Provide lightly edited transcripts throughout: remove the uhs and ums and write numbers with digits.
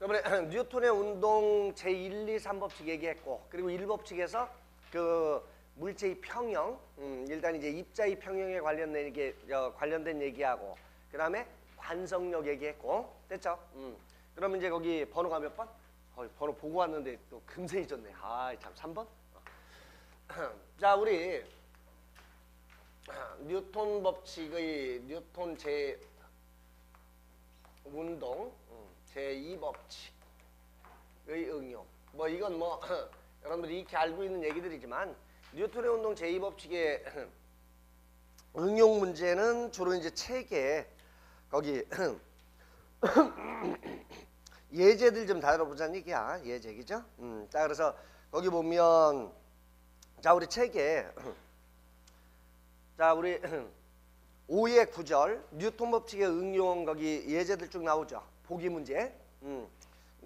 그러면 뉴턴의 운동 제1, 2, 3법칙 얘기했고, 그리고 1법칙에서 그 물체의 평형, 일단 이제 입자의 평형에 관련된 얘기하고, 그 다음에 관성력 얘기했고, 됐죠? 그러면 이제 거기 번호가 몇 번? 번호 보고 왔는데 또 금세 잊었네. 아, 참 3번? 자, 우리 뉴턴 법칙의 뉴턴 제 운동 제2법칙의 응용. 뭐 이건 뭐 여러분들이 익히 알고 있는 얘기들이지만 뉴턴의 운동 제2법칙의 응용 문제는 주로 이제 책에 거기 예제들 좀 다뤄보자는 얘기야. 예제기죠. 자, 그래서 거기 보면 자, 우리 책에 자, 우리 5의 9절 뉴턴 법칙의 응용 거기 예제들 쭉 나오죠. 보기 문제. 근데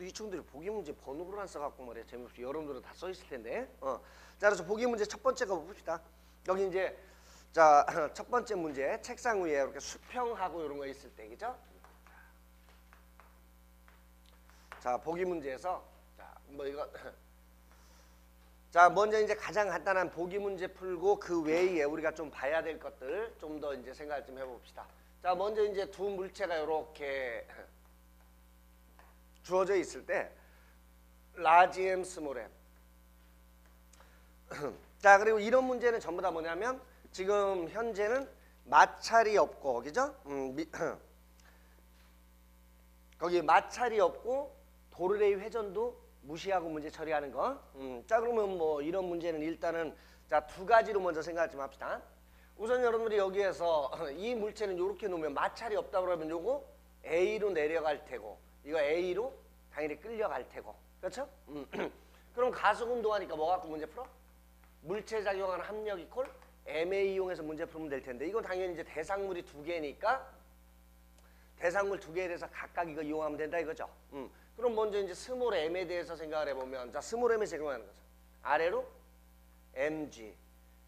이 친구들이 보기 문제 번호로 안 써갖고 말이야. 재미없이 여러분들은 다 써있을 텐데. 자, 그래서 보기 문제 첫 번째 거 봅시다. 여기 이제 자, 첫 번째 문제 책상 위에 이렇게 수평하고 이런 거 있을 때, 그죠? 자, 보기 문제에서 자, 뭐 이거 자, 먼저 이제 가장 간단한 보기 문제 풀고 그 외에 우리가 좀 봐야 될 것들 좀 더 이제 생각을 좀 해봅시다. 자, 먼저 이제 두 물체가 이렇게 주어져 있을 때 라지 M, 스몰 M. 자, 그리고 이런 문제는 전부 다 뭐냐면 지금 현재는 마찰이 없고, 그죠? 거기 마찰이 없고 도르래의 회전도 무시하고 문제 처리하는 거. 자, 그러면 뭐 이런 문제는 일단은 자, 두 가지로 먼저 생각 좀 합시다. 우선 여러분들이 여기에서 이 물체는 이렇게 놓으면 마찰이 없다 그러면 요거 A로 내려갈 테고 이거 A로 당연히 끌려갈 테고, 그렇죠? 그럼 가속 운동하니까 뭐 갖고 문제 풀어? 물체 작용하는 합력 이퀄 MA 이용해서 문제 풀면 될 텐데 이건 당연히 이제 대상물이 두 개니까 대상물 두 개에 대해서 각각 이거 이용하면 된다 이거죠. 그럼 먼저 이제 스몰 m에 대해서 생각을 해보면 자, 스몰 m에 작용하는 거죠. 아래로 mg,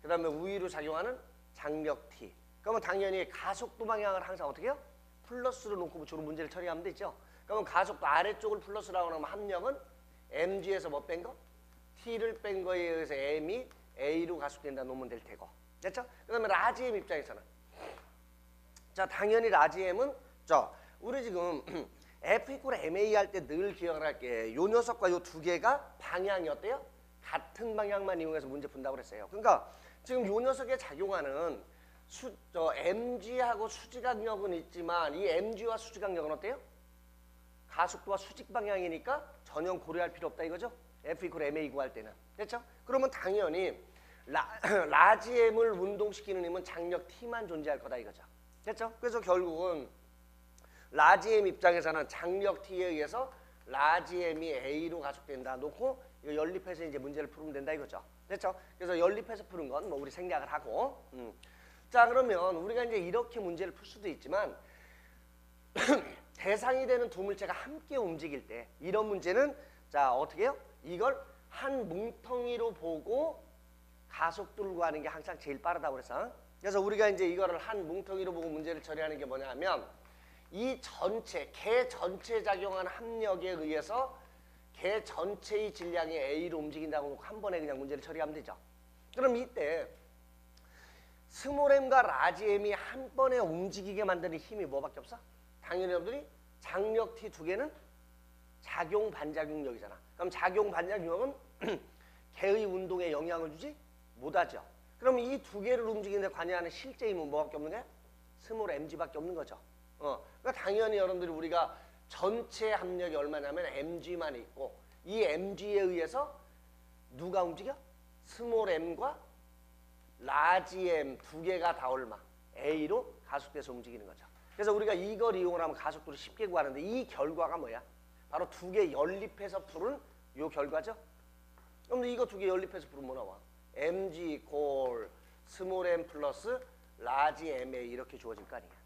그 다음에 위로 작용하는 장력 t. 그러면 당연히 가속도 방향을 항상 어떻게 해요? 플러스로 놓고 주로 문제를 처리하면 되죠. 그러면 가속도 아래쪽을 플러스라고 하면 합력은 mg에서 뭐 뺀 거? t를 뺀 거에 의해서 m이 a로 가속된다 놓으면 될 테고, 됐죠? 그 다음에 라지 m 입장에서는 자, 당연히 라지 m은 자, 우리 지금 F 이퀄 MA 할 때 늘 기억을 할게. 요 녀석과 요 두 개가 방향이 어때요? 같은 방향만 이용해서 문제 푼다고 그랬어요. 그러니까 지금 요 녀석에 작용하는 MG하고 수직각력은 있지만 이 MG와 수직각력은 어때요? 가속도와 수직 방향이니까 전혀 고려할 필요 없다 이거죠? F 이퀄 MA 구할 때는. 됐죠? 그러면 당연히 라지 M을 운동시키는 힘은 장력 T만 존재할 거다 이거죠. 됐죠? 그래서 결국은 라지 M 입장에서는 장력 T에 의해서 라지 M이 A로 가속된다 놓고 이거 연립해서 이제 문제를 풀면 된다 이거죠. 됐죠? 그래서 연립해서 푸는 건 뭐 우리 생략을 하고. 자, 그러면 우리가 이제 이렇게 문제를 풀 수도 있지만 대상이 되는 두 물체가 함께 움직일 때 이런 문제는 자, 어떻게 해요? 이걸 한 뭉텅이로 보고 가속도를 구하는 게 항상 제일 빠르다고 그래서 그래서 우리가 이제 이거를 한 뭉텅이로 보고 문제를 처리하는 게 뭐냐면 이 전체, 개 전체에 작용하는 합력에 의해서 개 전체의 질량이 A로 움직인다고 놓고 한 번에 그냥 문제를 처리하면 되죠. 그럼 이때 스몰 m과 라지 m이 한 번에 움직이게 만드는 힘이 뭐밖에 없어? 당연히 여러분들이 장력 T 두 개는 작용 반작용력이잖아. 그럼 작용 반작용력은 개의 운동에 영향을 주지 못하죠. 그럼 이 두 개를 움직이는 데 관여하는 실제 힘은 뭐밖에 없는 거야? 스몰 mg밖에 없는 거죠. 그러니까 당연히 여러분들이 우리가 전체 합력이 얼마냐면 mg만 있고 이 mg에 의해서 누가 움직여? 스몰 m과 라지 m 두 개가 다 얼마? a로 가속돼서 움직이는 거죠. 그래서 우리가 이걸 이용을 하면 가속도를 쉽게 구하는데 이 결과가 뭐야? 바로 두 개 연립해서 푸는 요 결과죠. 그럼 이거 두 개 연립해서 풀으면 뭐 나와? mg 이퀄 스몰 m 플러스 라지 ma 이렇게 주어질 거 아니야.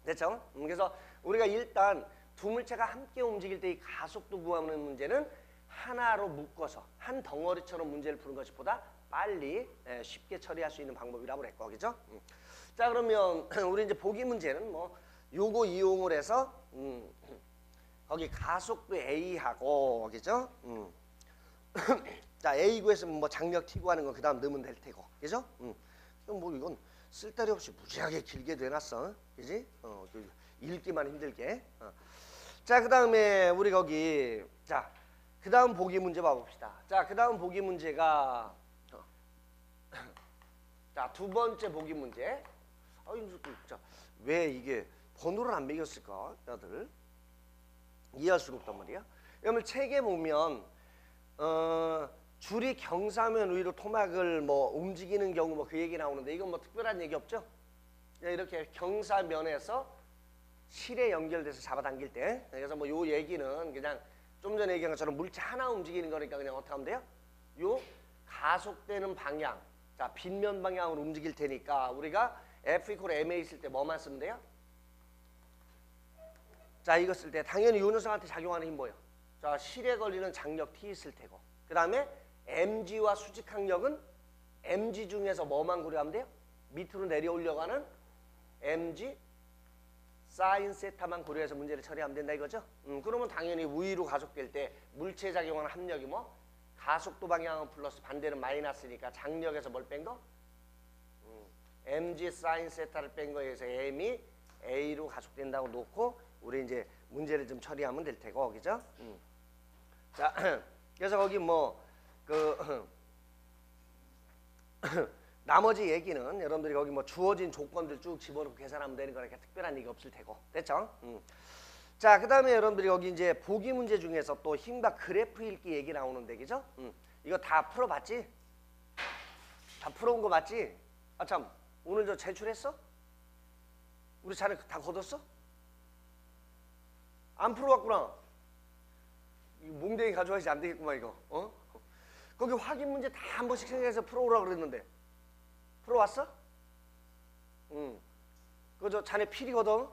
됐죠? 그래서 우리가 일단 두 물체가 함께 움직일 때 이 가속도 구하는 문제는 하나로 묶어서 한 덩어리처럼 문제를 푸는 것보다 빨리 쉽게 처리할 수 있는 방법이라고 그랬고, 그죠? 자, 그러면 우리 이제 보기 문제는 뭐 요거 이용을 해서 거기 가속도 A하고 그죠? 자 A 구했으면 뭐 장력 T 구하는 거 그다음 넣으면 될 테고 그죠? 그럼 뭐 이건 쓸데리 없이 무지하게 길게 돼놨어, 그지? 읽기만 힘들게. 자 그다음에 우리 거기 자 그다음 보기 문제 봐봅시다. 자 그다음 보기 문제가 자 두 번째 보기 문제. 왜 이게 번호를 안 매겼을까, 다들 이해할 수가 없단 말이야. 여러분 책에 보면 줄이 경사면 위로 토막을 뭐 움직이는 경우 뭐 그 얘기 나오는데 이건 뭐 특별한 얘기 없죠. 이렇게 경사면에서 실에 연결돼서 잡아당길 때, 그래서 뭐 요 얘기는 그냥 좀 전에 얘기한 것처럼 물체 하나 움직이는 거니까 그냥 어떻게 하면 돼요? 요 가속되는 방향, 자 빗면 방향으로 움직일 테니까 우리가 F = ma 있을 때 뭐만 쓰면 돼요? 자 이거 쓸 때 당연히 요 녀석한테 작용하는 힘 뭐예요? 자 실에 걸리는 장력 T 있을 테고, 그 다음에 mg와 수직항력은 mg 중에서 뭐만 고려하면 돼요? 밑으로 내려오려고 하는 mg 사인 세타만 고려해서 문제를 처리하면 된다 이거죠? 그러면 당연히 위로 가속될 때 물체에 작용하는 합력이 뭐? 가속도 방향은 플러스 반대는 마이너스니까 장력에서 뭘 뺀 거? mg 사인 세타를 뺀 거에 의해서 m이 a로 가속된다고 놓고 우리 이제 문제를 좀 처리하면 될 테고, 그죠? 자 그래서 거기 뭐 나머지 얘기는 여러분들이 거기 뭐 주어진 조건들 쭉 집어넣고 계산하면 되는 거니까 특별한 얘기 없을 테고, 됐죠? 자, 그 다음에 여러분들이 여기 이제 보기 문제 중에서 또 힘과 그래프 읽기 얘기 나오는데, 그죠? 이거 다 풀어봤지? 다 풀어온 거 맞지? 아, 참, 오늘 저 제출했어? 우리 자네 다 거뒀어? 안 풀어왔구나. 몽댕이 가져와야지 안 되겠구만, 이거. 거기 확인 문제 다 한 번씩 생각해서 풀어오라고 그랬는데. 풀어왔어? 그거 저 자네 필이거든?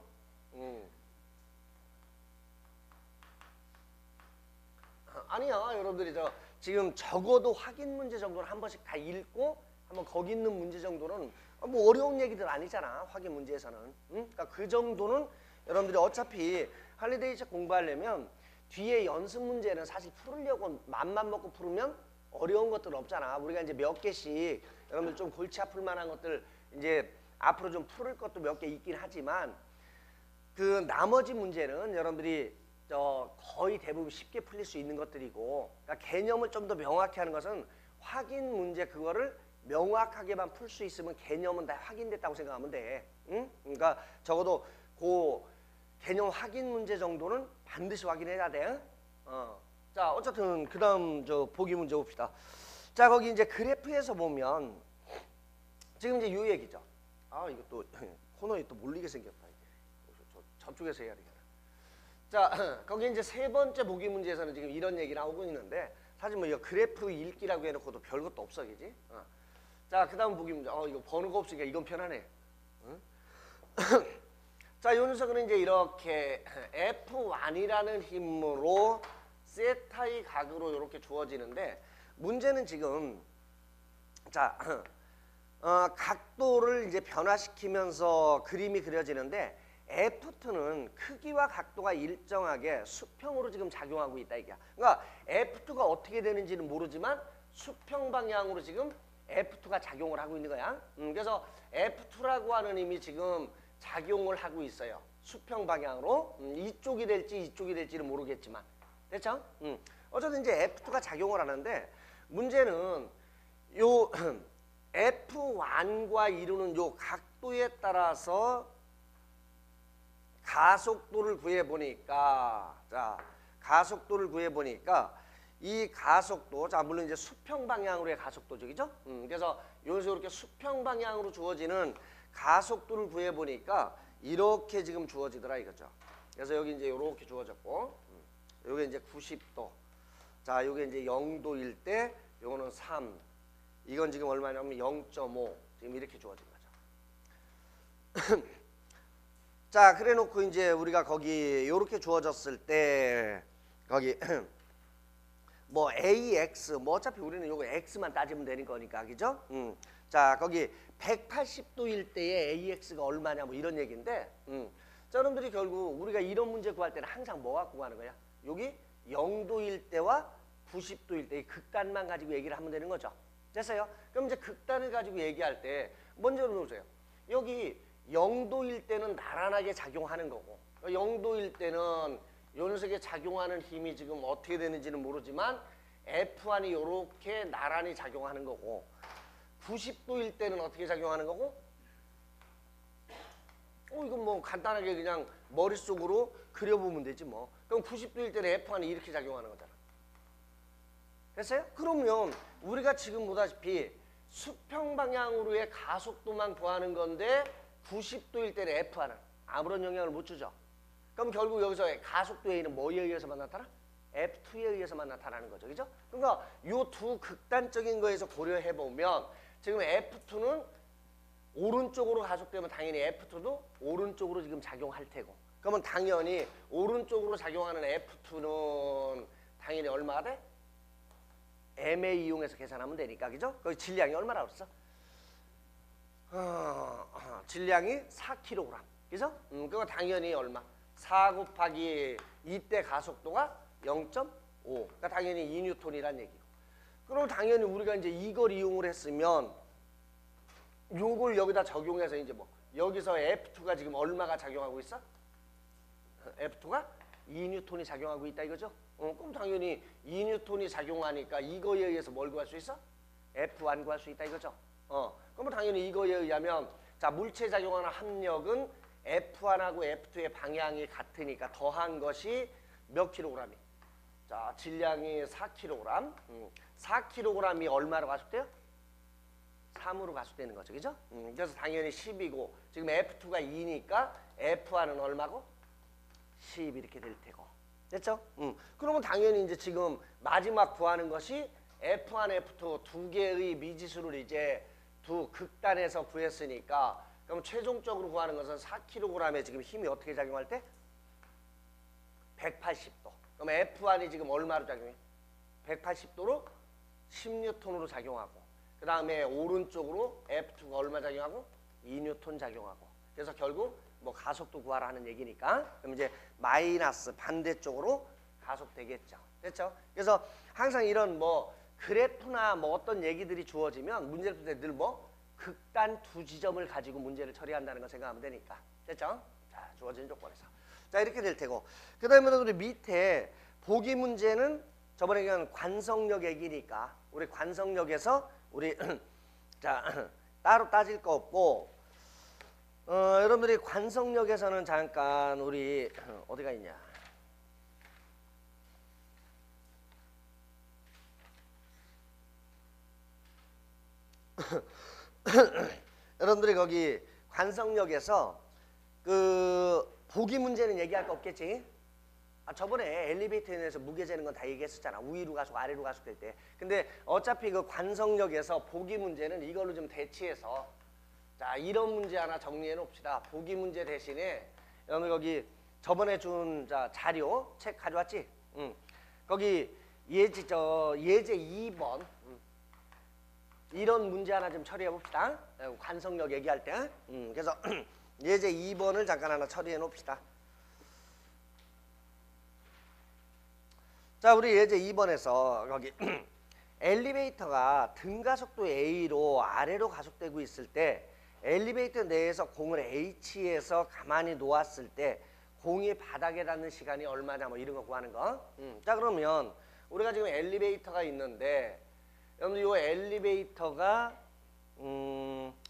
아니야, 여러분들이 저 지금 적어도 확인 문제 정도는 한 번씩 다 읽고 한번 거기 있는 문제 정도는 뭐 어려운 얘기들 아니잖아, 확인 문제에서는. 그러니까 그 정도는 여러분들이 어차피 할리데이 책 공부하려면 뒤에 연습 문제는 사실 풀으려고 맘만 먹고 풀으면 어려운 것들 없잖아. 우리가 이제 몇 개씩 여러분들 좀 골치 아플 만한 것들 이제 앞으로 좀 풀을 것도 몇 개 있긴 하지만 그 나머지 문제는 여러분들이 거의 대부분 쉽게 풀릴 수 있는 것들이고, 그러니까 개념을 좀 더 명확히 하는 것은 확인 문제 그거를 명확하게만 풀 수 있으면 개념은 다 확인됐다고 생각하면 돼. 응? 그러니까 적어도 그 개념 확인 문제 정도는 반드시 확인해야 돼. 자, 어쨌든 그 다음 저 보기 문제 봅시다. 자, 거기 이제 그래프에서 보면 지금 이제 요 얘기죠. 아, 이거 또 코너에 또 몰리게 생겼다. 이게. 저쪽에서 해야 되겠다. 자, 거기 이제 세 번째 보기 문제에서는 지금 이런 얘기 나오고 있는데 사실 뭐 이거 그래프 읽기라고 해놓고도 별것도 없어, 그지? 자, 그 다음 보기 문제. 이거 번호가 없으니까 이건 편하네. 자, 요 녀석은 이제 이렇게 F1이라는 힘으로 세타의 각으로 이렇게 주어지는데 문제는 지금 자 각도를 이제 변화시키면서 그림이 그려지는데 F2는 크기와 각도가 일정하게 수평으로 지금 작용하고 있다 이게. 그러니까 F2가 어떻게 되는지는 모르지만 수평 방향으로 지금 F2가 작용을 하고 있는 거야. 그래서 F2라고 하는 힘이 지금 작용을 하고 있어요. 수평 방향으로. 이쪽이 될지 이쪽이 될지는 모르겠지만. 됐죠? 어쨌든 이제 F2가 작용을 하는데 문제는 요 F1과 이루는 요 각도에 따라서 가속도를 구해보니까 자 가속도를 구해보니까 이 가속도 자 물론 이제 수평 방향으로의 가속도죠, 그죠? 그래서 여기서 이렇게 수평 방향으로 주어지는 가속도를 구해보니까 이렇게 지금 주어지더라 이거죠. 그래서 여기 이제 이렇게 주어졌고, 요게 이제 90도. 자, 요게 이제 0도일 때, 요거는 3. 이건 지금 얼마냐면 0.5. 지금 이렇게 주어진 거죠. 자, 그래 놓고 이제 우리가 거기 요렇게 주어졌을 때, 거기 뭐 AX, 뭐 어차피 우리는 요거 X만 따지면 되는 거니까, 그죠? 자, 거기 180도일 때의 AX가 얼마냐 뭐 이런 얘기인데, 자, 여러분들이 결국 우리가 이런 문제 구할 때는 항상 뭐 갖고 가는 거야? 여기 0도일 때와 90도일 때 이 극단만 가지고 얘기를 하면 되는 거죠. 됐어요? 그럼 이제 극단을 가지고 얘기할 때 먼저 보세요. 여기 0도일 때는 나란하게 작용하는 거고 0도일 때는 요 녀석에 작용하는 힘이 지금 어떻게 되는지는 모르지만 F1이 이렇게 나란히 작용하는 거고 90도일 때는 어떻게 작용하는 거고 이건 뭐 간단하게 그냥 머릿속으로 그려보면 되지 뭐. 그럼 90도일 때는 F1이 이렇게 작용하는 거잖아. 됐어요? 그러면 우리가 지금 보다시피 수평 방향으로의 가속도만 구하는 건데 90도일 때는 F1은 아무런 영향을 못 주죠. 그럼 결국 여기서 가속도 A는 뭐에 의해서만 나타나? F2에 의해서만 나타나는 거죠. 그죠? 그러니까 요 두 극단적인 거에서 고려해 보면 지금 F2는 오른쪽으로 가속되면 당연히 F2도 오른쪽으로 지금 작용할 테고 그러면 당연히 오른쪽으로 작용하는 F2는 당연히 얼마가 돼? MA 이용해서 계산하면 되니까 그죠? 거기 질량이 얼마나 그랬어? 질량이 4kg 그죠? 그거 당연히 얼마? 4 곱하기 이때 가속도가 0.5 그러니까 당연히 2N이란 얘기고 그럼 당연히 우리가 이제 이걸 이용을 했으면 요걸 여기다 적용해서 이제 뭐 여기서 F2가 지금 얼마가 작용하고 있어? F2가 2N이 작용하고 있다 이거죠? 그럼 당연히 2N이 작용하니까 이거에 의해서 뭘 구할 수 있어? F1 구할 수 있다 이거죠? 그러면 당연히 이거에 의하면 자 물체 작용하는 합력은 F1하고 F2의 방향이 같으니까 더한 것이 몇 킬로그램이? 자 질량이 4kg 4kg이 얼마로 가속돼요? 3으로 가속되는 거죠. 그죠? 그래서 당연히 10이고 지금 F2가 2니까 F1은 얼마고? 10 이렇게 될 테고. 됐죠? 그러면 당연히 이제 지금 마지막 구하는 것이 F1, F2 두 개의 미지수를 이제 두 극단에서 구했으니까 그럼 최종적으로 구하는 것은 4kg에 지금 힘이 어떻게 작용할 때? 180도. 그럼 F1이 지금 얼마로 작용해? 180도로 10N으로 작용하고 그 다음에 오른쪽으로 F2가 얼마 작용하고? 2N 작용하고 그래서 결국 뭐 가속도 구하라 하는 얘기니까 그럼 이제 마이너스 반대쪽으로 가속되겠죠. 됐죠? 그래서 항상 이런 뭐 그래프나 뭐 어떤 얘기들이 주어지면 문제를 풀 때 늘 뭐 극단 두 지점을 가지고 문제를 처리한다는 거 생각하면 되니까. 됐죠? 자, 주어진 조건에서. 자, 이렇게 될 테고. 그 다음에 우리 밑에 보기 문제는 저번에 그냥 관성력 얘기니까 우리 관성력에서 우리 자 따로 따질 거 없고 여러분들이 관성력에서는 잠깐 우리 어디가 있냐 여러분들이 거기 관성력에서 그 보기 문제는 얘기할 거 없겠지? 저번에 엘리베이터에 대해서 무게 재는 건 다 얘기했었잖아. 위로 가속, 아래로 가속될 때. 근데 어차피 그 관성력에서 보기 문제는 이걸로 좀 대치해서 자 이런 문제 하나 정리해 놓읍시다. 보기 문제 대신에 여러분 거기 저번에 준 자료 책 가져왔지? 거기 예제 2번 이런 문제 하나 좀 처리해 봅시다. 관성력 얘기할 때. 그래서 예제 2번을 잠깐 하나 처리해 놓읍시다. 자, 우리 예제 2번에서 거기 엘리베이터가 등가속도 A로 아래로 가속되고 있을 때 엘리베이터 내에서 공을 H에서 가만히 놓았을 때 공이 바닥에 닿는 시간이 얼마냐 뭐 이런 거 구하는 거. 자, 그러면 우리가 지금 엘리베이터가 있는데 여러분들 이 엘리베이터가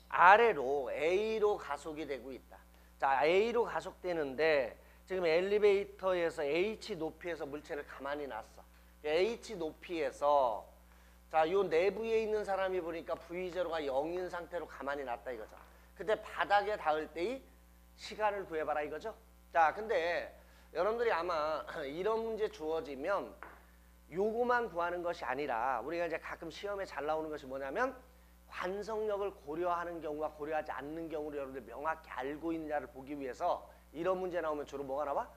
아래로 A로 가속이 되고 있다. 자, A로 가속되는데 지금 엘리베이터에서 H 높이에서 물체를 가만히 놨어. H 높이에서 자, 요 내부에 있는 사람이 보니까 V0가 0인 상태로 가만히 놨다 이거죠. 근데 바닥에 닿을 때의 시간을 구해봐라 이거죠. 자, 근데 여러분들이 아마 이런 문제 주어지면 요거만 구하는 것이 아니라 우리가 이제 가끔 시험에 잘 나오는 것이 뭐냐면 관성력을 고려하는 경우와 고려하지 않는 경우를 여러분들 명확히 알고 있느냐를 보기 위해서 이런 문제 나오면 주로 뭐가 나와?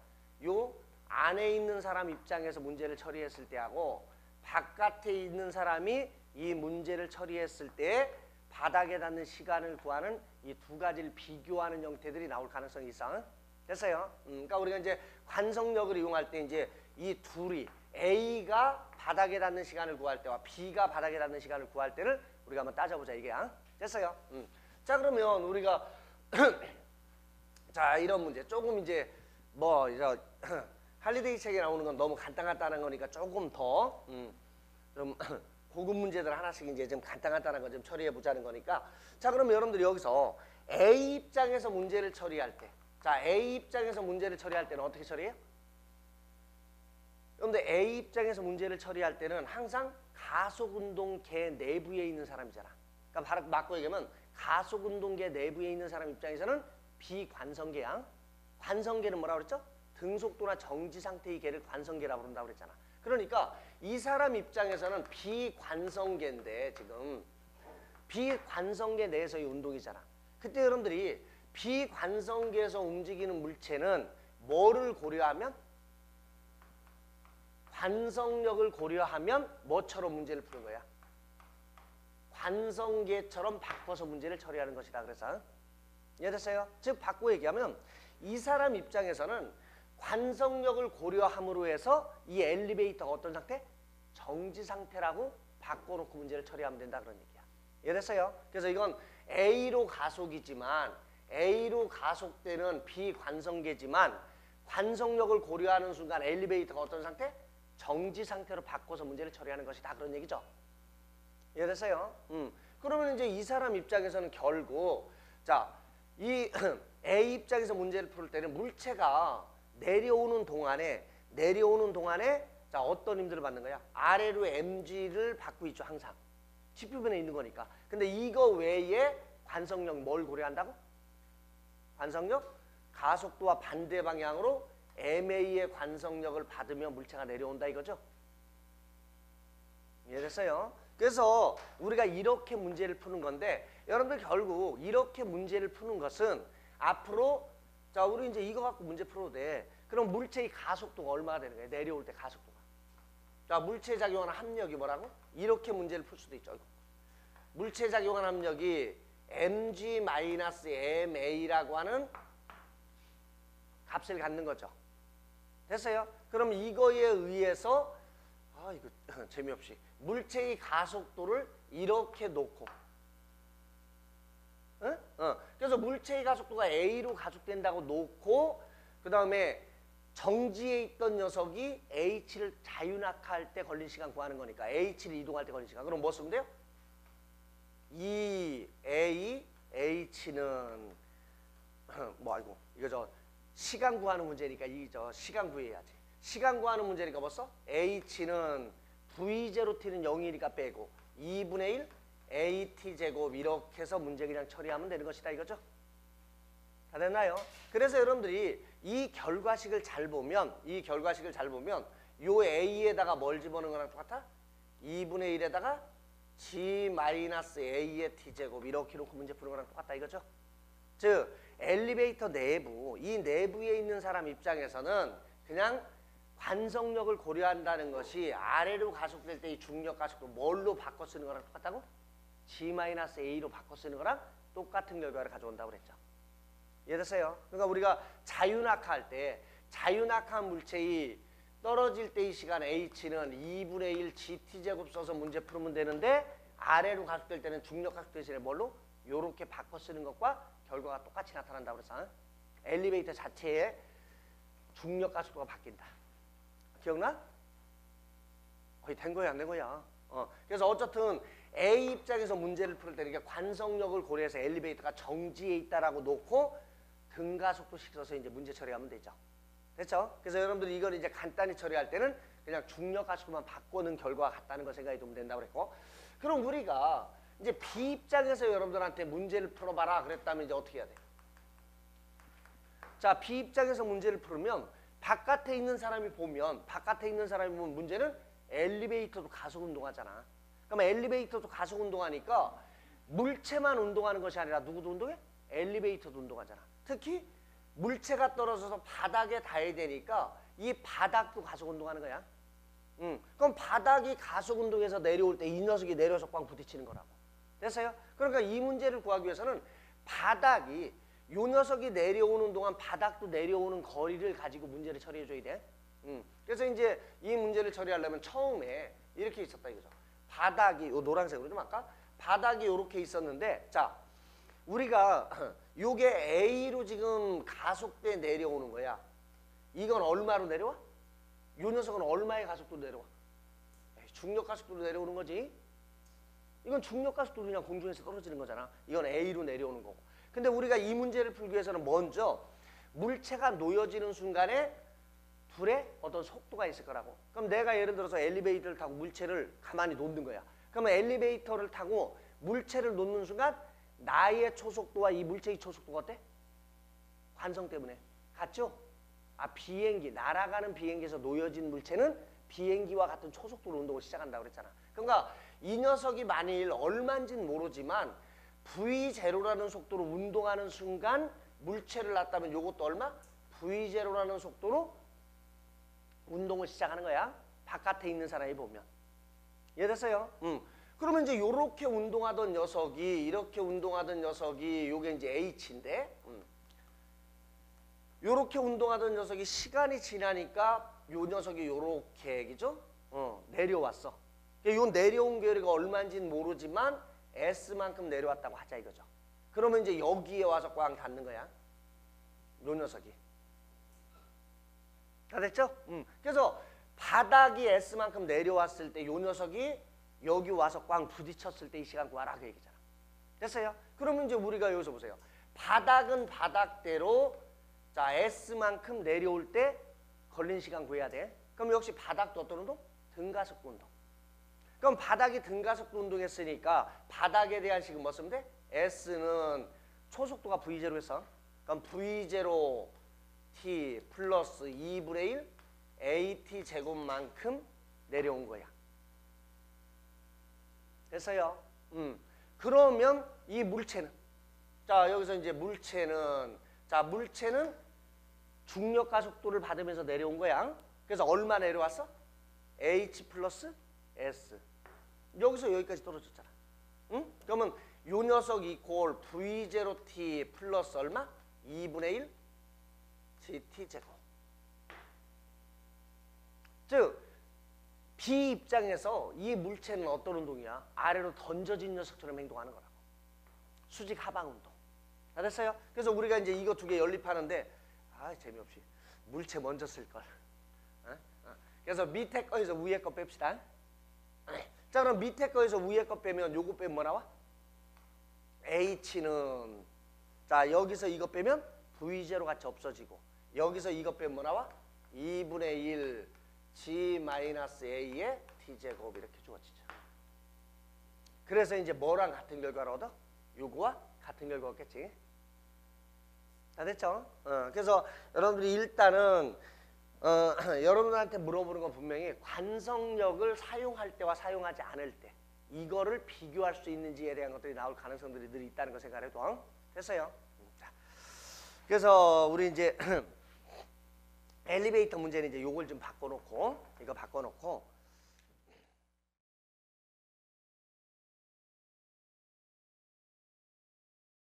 요 안에 있는 사람 입장에서 문제를 처리했을 때하고 바깥에 있는 사람이 이 문제를 처리했을 때 바닥에 닿는 시간을 구하는 이 두 가지를 비교하는 형태들이 나올 가능성이 있어. 됐어요? 그러니까 우리가 이제 관성력을 이용할 때 이제 이 둘이 A가 바닥에 닿는 시간을 구할 때와 B가 바닥에 닿는 시간을 구할 때를 우리가 한번 따져보자 이게. 됐어요? 자 그러면 우리가 자 이런 문제 조금 이제 뭐 이제 할리데이 책에 나오는 건 너무 간단한 거니까 조금 더 좀 고급 문제들 하나씩 이제 좀 간단한 거 좀 처리해 보자는 거니까. 자 그러면 여러분들이 여기서 A 입장에서 문제를 처리할 때, 자 A 입장에서 문제를 처리할 때는 어떻게 처리해요? 여러분들 A 입장에서 문제를 처리할 때는 항상 가속운동계 내부에 있는 사람이잖아. 그러니까 바로 맞고 얘기하면 가속운동계 내부에 있는 사람 입장에서는 비관성계야. 관성계는 뭐라고 그랬죠? 등속도나 정지 상태의 계를 관성계라고 그런다고 그랬잖아. 그러니까 이 사람 입장에서는 비관성계인데 지금 비관성계 내에서의 운동이잖아. 그때 여러분들이 비관성계에서 움직이는 물체는 뭐를 고려하면? 관성력을 고려하면 뭐처럼 문제를 푸는 거야? 관성계처럼 바꿔서 문제를 처리하는 것이다. 그래서 이해됐어요? 즉 바꿔 얘기하면 이 사람 입장에서는 관성력을 고려함으로 해서 이 엘리베이터가 어떤 상태? 정지 상태라고 바꿔놓고 문제를 처리하면 된다 그런 얘기야. 이해됐어요? 그래서 이건 A로 가속이지만 A로 가속되는 비관성계지만 관성력을 고려하는 순간 엘리베이터가 어떤 상태? 정지 상태로 바꿔서 문제를 처리하는 것이다 그런 얘기죠. 이해됐어요? 그러면 이제 이 사람 입장에서는 결국 자 이 A 입장에서 문제를 풀 때는 물체가 내려오는 동안에 자 어떤 힘들을 받는 거야? 아래로 mg를 받고 있죠 항상. 지표면에 있는 거니까. 근데 이거 외에 관성력 뭘 고려한다고? 관성력? 가속도와 반대 방향으로 ma의 관성력을 받으면 물체가 내려온다 이거죠? 이해됐어요? 그래서 우리가 이렇게 문제를 푸는 건데 여러분들 결국 이렇게 문제를 푸는 것은 앞으로 자 우리 이제 이거 갖고 문제 풀어도 돼. 그럼 물체의 가속도가 얼마나 되는 거야? 내려올 때 가속도가. 자 물체에 작용하는 합력이 뭐라고? 이렇게 문제를 풀 수도 있죠. 물체에 작용하는 합력이 mg-ma라고 하는 값을 갖는 거죠. 됐어요? 그럼 이거에 의해서 이거 재미없이 물체의 가속도를 이렇게 놓고 그래서 물체의 가속도가 A로 가속된다고 놓고 그 다음에 정지에 있던 녀석이 H를 자유낙하할 때 걸린 시간 구하는 거니까 H를 이동할 때 걸린 시간. 그럼 뭐 쓰면 돼요? 이 A, H는 아이고 이거 저 시간 구하는 문제니까 이 저 시간 구해야지. 시간 구하는 문제니까 벌써 H는 V0t는 0이니까 빼고 2분의 1 AT제곱 이렇게 해서 문제 그냥 처리하면 되는 것이다 이거죠? 다 됐나요? 그래서 여러분들이 이 결과식을 잘 보면 요 A에다가 뭘 집어넣는 거랑 똑같아? 2분의 1에다가 G-A의 T제곱 이렇게 놓고 문제 푸는 거랑 똑같다 이거죠? 즉 엘리베이터 내부, 이 내부에 있는 사람 입장에서는 그냥 관성력을 고려한다는 것이 아래로 가속될 때 이 중력 가속도 뭘로 바꿔 쓰는 거랑 똑같다고? G-A로 바꿔 쓰는 거랑 똑같은 결과를 가져온다고 그랬죠. 이해됐어요? 그러니까 우리가 자유낙하할 때 자유낙하한 물체의 떨어질 때의 시간 H는 2분의 1 GT제곱 써서 문제 풀면 되는데 아래로 가속될 때는 중력 가속 대신에 뭘로? 요렇게 바꿔 쓰는 것과 결과가 똑같이 나타난다고 그래서 엘리베이터 자체의 중력 가속도가 바뀐다. 기억나? 거의 된 거야 안 된 거야. 그래서 어쨌든 A 입장에서 문제를 풀 때 이렇게 관성력을 고려해서 엘리베이터가 정지에 있다라고 놓고 등가속도식 써서 이제 문제 처리하면 되죠. 됐죠? 그래서 여러분들이 이걸 이제 간단히 처리할 때는 그냥 중력 가속도만 바꾸는 결과가 같다는 걸 생각이 좀 된다고 그랬고, 그럼 우리가 이제 B 입장에서 여러분들한테 문제를 풀어봐라 그랬다면 이제 어떻게 해야 돼? 자, B 입장에서 문제를 풀으면 바깥에 있는 사람이 보면 문제는 엘리베이터도 가속 운동하잖아. 그럼 엘리베이터도 가속 운동하니까 물체만 운동하는 것이 아니라 누구도 운동해? 엘리베이터도 운동하잖아. 특히 물체가 떨어져서 바닥에 닿아야 되니까 이 바닥도 가속 운동하는 거야. 그럼 바닥이 가속 운동해서 내려올 때 이 녀석이 내려서 꽝 부딪히는 거라고. 됐어요? 그러니까 이 문제를 구하기 위해서는 바닥이 요 녀석이 내려오는 동안 바닥도 내려오는 거리를 가지고 문제를 처리해 줘야 돼. 그래서 이제 이 문제를 처리하려면 처음에 이렇게 있었다 이거죠. 바닥이 요 노란색으로 좀 할까? 바닥이 요렇게 있었는데 자 우리가 요게 A로 지금 가속도에 내려오는 거야. 이건 얼마로 내려와? 요 녀석은 얼마의 가속도로 내려와? 중력 가속도로 내려오는 거지. 이건 중력 가속도로 그냥 공중에서 떨어지는 거잖아. 이건 A로 내려오는 거고. 근데 우리가 이 문제를 풀기 위해서는 먼저 물체가 놓여지는 순간에 불에 어떤 속도가 있을 거라고. 그럼 내가 예를 들어서 엘리베이터를 타고 물체를 가만히 놓는 거야. 그러면 엘리베이터를 타고 물체를 놓는 순간 나의 초속도와 이 물체의 초속도가 어때? 관성 때문에 같죠? 아 비행기, 날아가는 비행기에서 놓여진 물체는 비행기와 같은 초속도로 운동을 시작한다고 그랬잖아. 그러니까 이 녀석이 만일 얼마인지는 모르지만 V0라는 속도로 운동하는 순간 물체를 놨다면 요것도 얼마? V0라는 속도로 운동을 시작하는 거야. 바깥에 있는 사람이 보면. 이해됐어요? 그러면 이제 요렇게 운동하던 녀석이 이렇게 운동하던 녀석이 요게 이제 H인데 요렇게 운동하던 녀석이 시간이 지나니까 요 녀석이 요렇게 그죠? 내려왔어. 요 내려온 거리가 얼마인지는 모르지만 S만큼 내려왔다고 하자 이거죠. 그러면 이제 여기에 와서 꽝 닿는 거야. 요 녀석이. 다 됐죠? 그래서 바닥이 S만큼 내려왔을 때 요 녀석이 여기 와서 꽝 부딪혔을 때 이 시간 구하라 그 얘기잖아. 됐어요? 그러면 이제 우리가 여기서 보세요. 바닥은 바닥대로 자 S만큼 내려올 때 걸린 시간 구해야 돼. 그럼 역시 바닥도 어떤 운동? 등가속도 운동. 그럼 바닥이 등가속도 운동했으니까 바닥에 대한 식은 뭐 쓰면 돼? S는 초속도가 V0 했어. 그럼 V0 T 플러스 2분의 1 AT 제곱만큼 내려온 거야. 됐어요? 그러면 이 물체는 자 여기서 이제 물체는 중력 가속도를 받으면서 내려온 거야. 그래서 얼마 내려왔어? H 플러스 S. 여기서 여기까지 떨어졌잖아. 그러면 요 녀석 이퀄 V0T 플러스 얼마? 2분의 1 GT 제곱. 즉 B 입장에서 이 물체는 어떤 운동이야? 아래로 던져진 녀석처럼 행동하는 거라고. 수직 하방 운동. 다 됐어요? 그래서 우리가 이제 이거 두 개 연립하는데 아 재미없이 물체 먼저 쓸 걸. 그래서 밑에 거에서 위에 거 뺍시다. 자 그럼 밑에 거에서 위에 거 빼면 요거 빼면 뭐 나와? H는 자 여기서 이거 빼면 V0 같이 없어지고 여기서 이거 빼면 뭐 나와? 2분의 1 G-A의 T제곱 이렇게 주어지죠. 그래서 이제 뭐랑 같은 결과를 얻어? 요거와 같은 결과 얻겠지. 다 됐죠? 그래서 여러분들이 일단은 여러분들한테 물어보는 건 분명히 관성력을 사용할 때와 사용하지 않을 때 이거를 비교할 수 있는지에 대한 것들이 나올 가능성들이 늘 있다는 거 생각해도 됐어요? 자, 그래서 우리 이제 엘리베이터 문제는 이제 요걸 좀 바꿔놓고 이거 바꿔놓고